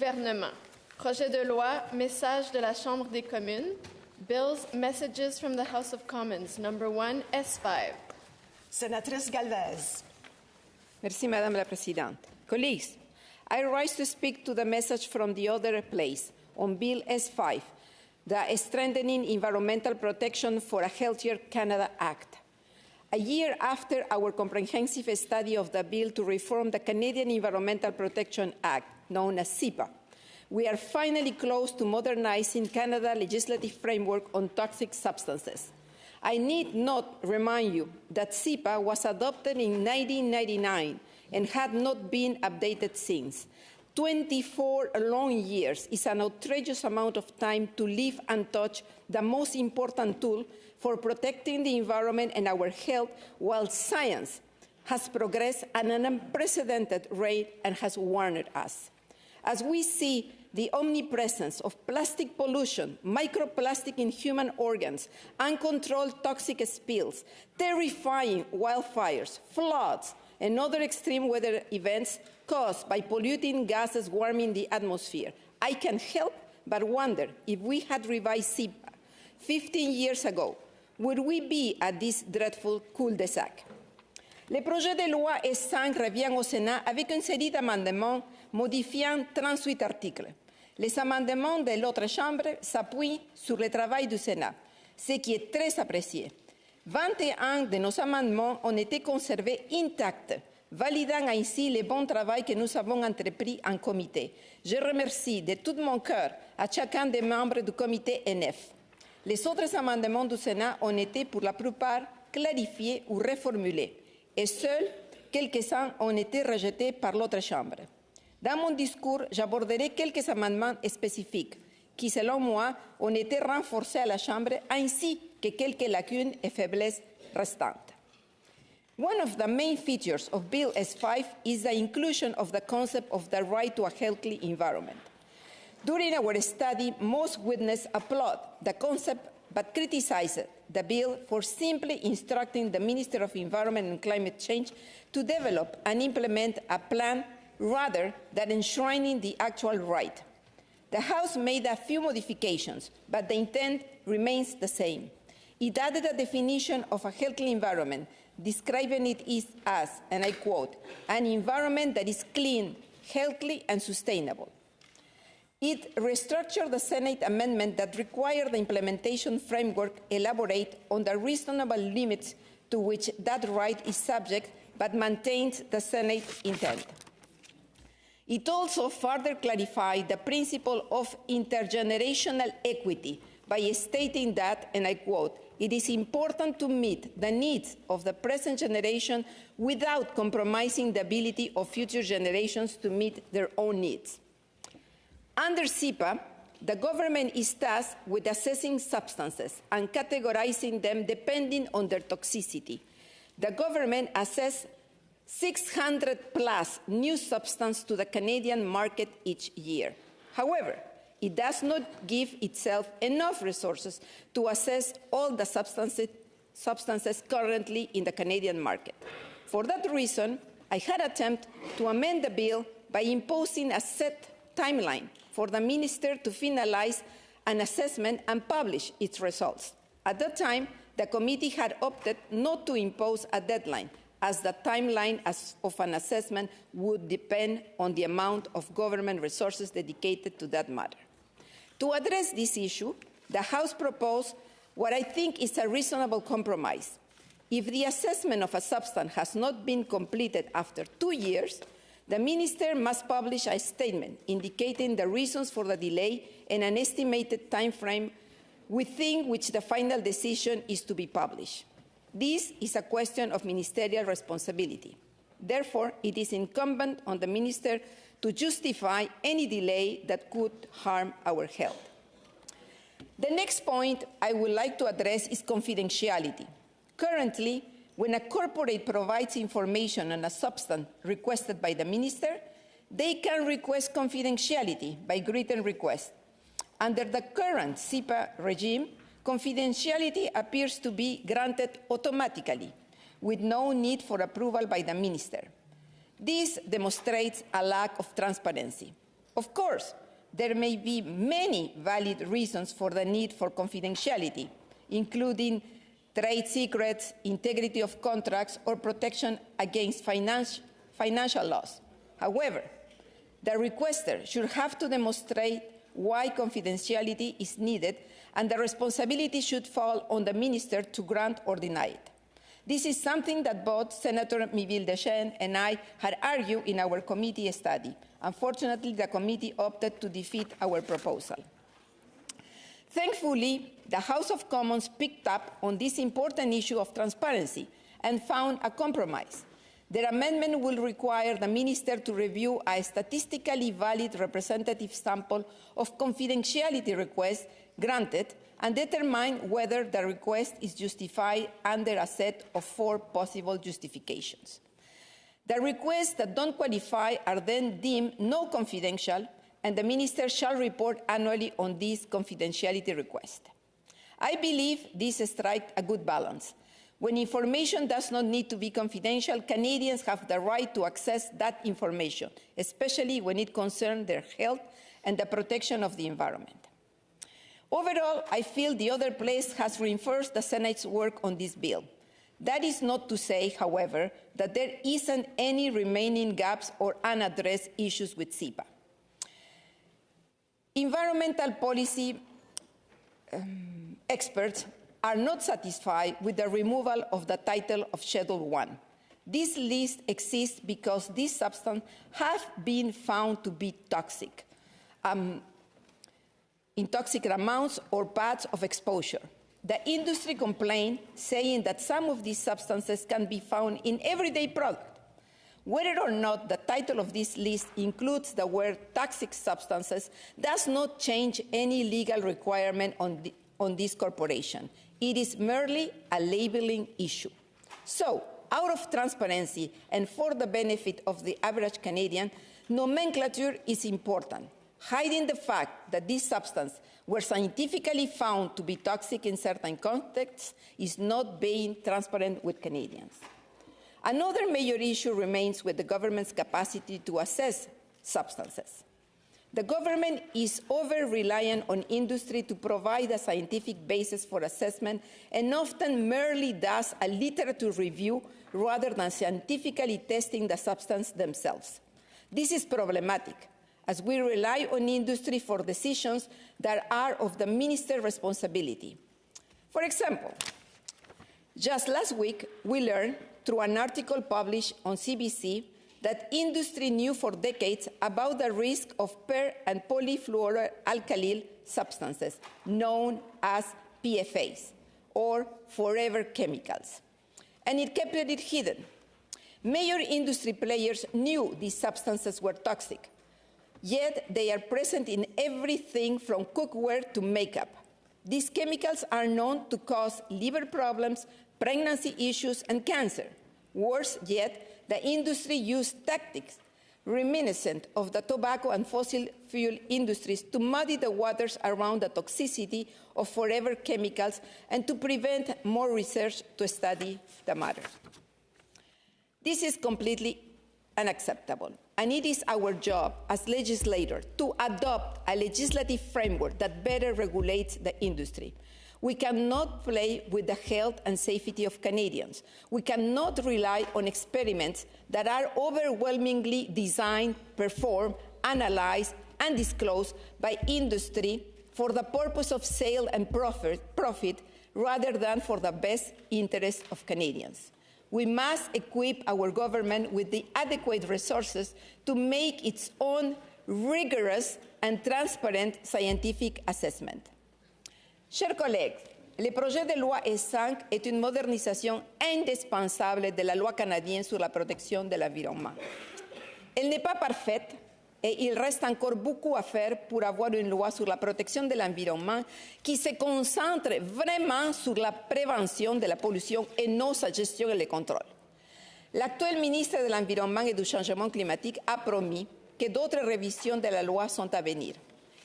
gouvernement. Projet de loi, message de la Chambre des communes. Bills, messages from the House of Commons. Number 1, S-5. Sénatrice Galvez. Merci, Madame la Présidente. Colleagues, I rise to speak to the message from the other place on Bill S-5, the Strengthening Environmental Protection for a Healthier Canada Act. A year after our comprehensive study of the bill to reform the Canadian Environmental Protection Act, known as CEPA, we are finally close to modernizing Canada's legislative framework on toxic substances. I need not remind you that CEPA was adopted in 1999 and had not been updated since. 24 long years is an outrageous amount of time to leave untouched the most important tool for protecting the environment and our health, while science has progressed at an unprecedented rate and has warned us. As we see the omnipresence of plastic pollution, microplastic in human organs, uncontrolled toxic spills, terrifying wildfires, floods, and other extreme weather events caused by polluting gases warming the atmosphere, I can't help but wonder if we had revised CEPA 15 years ago, would we be at this dreadful cul-de-sac? Le projet de loi S-5 revient au Sénat avec une série d'amendements modifiant 38 articles. Les amendements de l'autre chambre s'appuient sur le travail du Sénat, ce qui est très apprécié. 21 de nos amendements ont été conservés intacts, validant ainsi le bon travail que nous avons entrepris en comité. Je remercie de tout mon cœur à chacun des membres du comité NF. Les autres amendements du Sénat ont été pour la plupart clarifiés ou reformulés, et seuls quelques-uns ont été rejetés par l'autre chambre. Dans mon discours, j'aborderai quelques amendements spécifiques qui, selon moi, ont été renforcés à la Chambre, ainsi que quelques lacunes et faiblesses restantes. One of the main features of Bill S-5 is the inclusion of the concept of the right to a healthy environment. During our study, most witnesses applaud the concept but criticized the bill for simply instructing the Minister of Environment and Climate Change to develop and implement a plan rather than enshrining the actual right. The House made a few modifications, but the intent remains the same. It added a definition of a healthy environment, describing it as, and I quote, an environment that is clean, healthy, and sustainable. It restructured the Senate amendment that required the implementation framework elaborate on the reasonable limits to which that right is subject, but maintains the Senate intent. It also further clarified the principle of intergenerational equity by stating that, and I quote, it is important to meet the needs of the present generation without compromising the ability of future generations to meet their own needs. Under CEPA, the government is tasked with assessing substances and categorizing them depending on their toxicity. The government assesses 600 plus new substances to the Canadian market each year. However, it does not give itself enough resources to assess all the substances currently in the Canadian market. For that reason, I had attempted to amend the bill by imposing a set timeline for the minister to finalize an assessment and publish its results. At that time, the committee had opted not to impose a deadline, as the timeline of an assessment would depend on the amount of government resources dedicated to that matter. To address this issue, the House proposed what I think is a reasonable compromise. If the assessment of a substance has not been completed after 2 years, the minister must publish a statement indicating the reasons for the delay and an estimated time frame within which the final decision is to be published. This is a question of ministerial responsibility. Therefore, it is incumbent on the minister to justify any delay that could harm our health. The next point I would like to address is confidentiality. Currently, when a corporate provides information on a substance requested by the minister, they can request confidentiality by written request. Under the current CEPA regime, confidentiality appears to be granted automatically, with no need for approval by the minister. This demonstrates a lack of transparency. Of course, there may be many valid reasons for the need for confidentiality, including trade secrets, integrity of contracts, or protection against financial loss. However, the requester should have to demonstrate why confidentiality is needed, and the responsibility should fall on the minister to grant or deny it. This is something that both Senator Miville-Deschênes and I had argued in our committee study. Unfortunately, the committee opted to defeat our proposal. Thankfully, the House of Commons picked up on this important issue of transparency and found a compromise. Their amendment will require the minister to review a statistically valid representative sample of confidentiality requests granted and determine whether the request is justified under a set of 4 possible justifications. The requests that don't qualify are then deemed not confidential, and the minister shall report annually on these confidentiality requests. I believe this strikes a good balance. When information does not need to be confidential, Canadians have the right to access that information, especially when it concerns their health and the protection of the environment. Overall, I feel the other place has reinforced the Senate's work on this bill. That is not to say, however, that there isn't any remaining gaps or unaddressed issues with CEPA. Environmental policy experts are not satisfied with the removal of the title of Schedule 1. This list exists because these substances have been found to be toxic, in toxic amounts or paths of exposure. The industry complained, saying that some of these substances can be found in everyday products. Whether or not the title of this list includes the word toxic substances does not change any legal requirement on this corporation. It is merely a labeling issue. So, out of transparency and for the benefit of the average Canadian, nomenclature is important. Hiding the fact that these substances were scientifically found to be toxic in certain contexts is not being transparent with Canadians. Another major issue remains with the government's capacity to assess substances. The government is over-reliant on industry to provide a scientific basis for assessment and often merely does a literature review rather than scientifically testing the substance themselves. This is problematic, as we rely on industry for decisions that are of the minister's responsibility. For example, just last week, we learned through an article published on CBC that industry knew for decades about the risk of per- and polyfluoroalkyl substances, known as PFAs, or forever chemicals. And it kept it hidden. Major industry players knew these substances were toxic, yet they are present in everything from cookware to makeup. These chemicals are known to cause liver problems, pregnancy issues, and cancer. Worse yet, the industry used tactics reminiscent of the tobacco and fossil fuel industries to muddy the waters around the toxicity of forever chemicals and to prevent more research to study the matter. This is completely unacceptable, and it is our job as legislators to adopt a legislative framework that better regulates the industry. We cannot play with the health and safety of Canadians. We cannot rely on experiments that are overwhelmingly designed, performed, analyzed, and disclosed by industry for the purpose of sale and profit rather than for the best interest of Canadians. We must equip our government with the adequate resources to make its own rigorous and transparent scientific assessment. Chers collègues, le projet de loi S-5 est une modernisation indispensable de la loi canadienne sur la protection de l'environnement. Elle n'est pas parfaite et il reste encore beaucoup à faire pour avoir une loi sur la protection de l'environnement qui se concentre vraiment sur la prévention de la pollution et non sa gestion et le contrôle. L'actuel ministre de l'Environnement et du Changement climatique a promis que d'autres révisions de la loi sont à venir.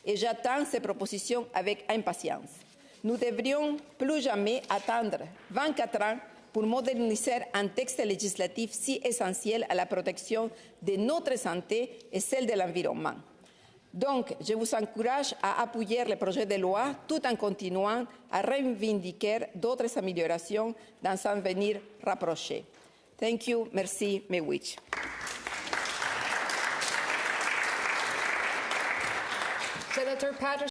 Et j'attends ces propositions avec impatience. Nous devrions plus jamais attendre 24 ans pour moderniser un texte législatif si essentiel à la protection de notre santé et celle de l'environnement. Donc, je vous encourage à appuyer le projet de loi tout en continuant à revendiquer d'autres améliorations dans un avenir rapproché. Thank you. Merci. Miigwech. Senator Patterson.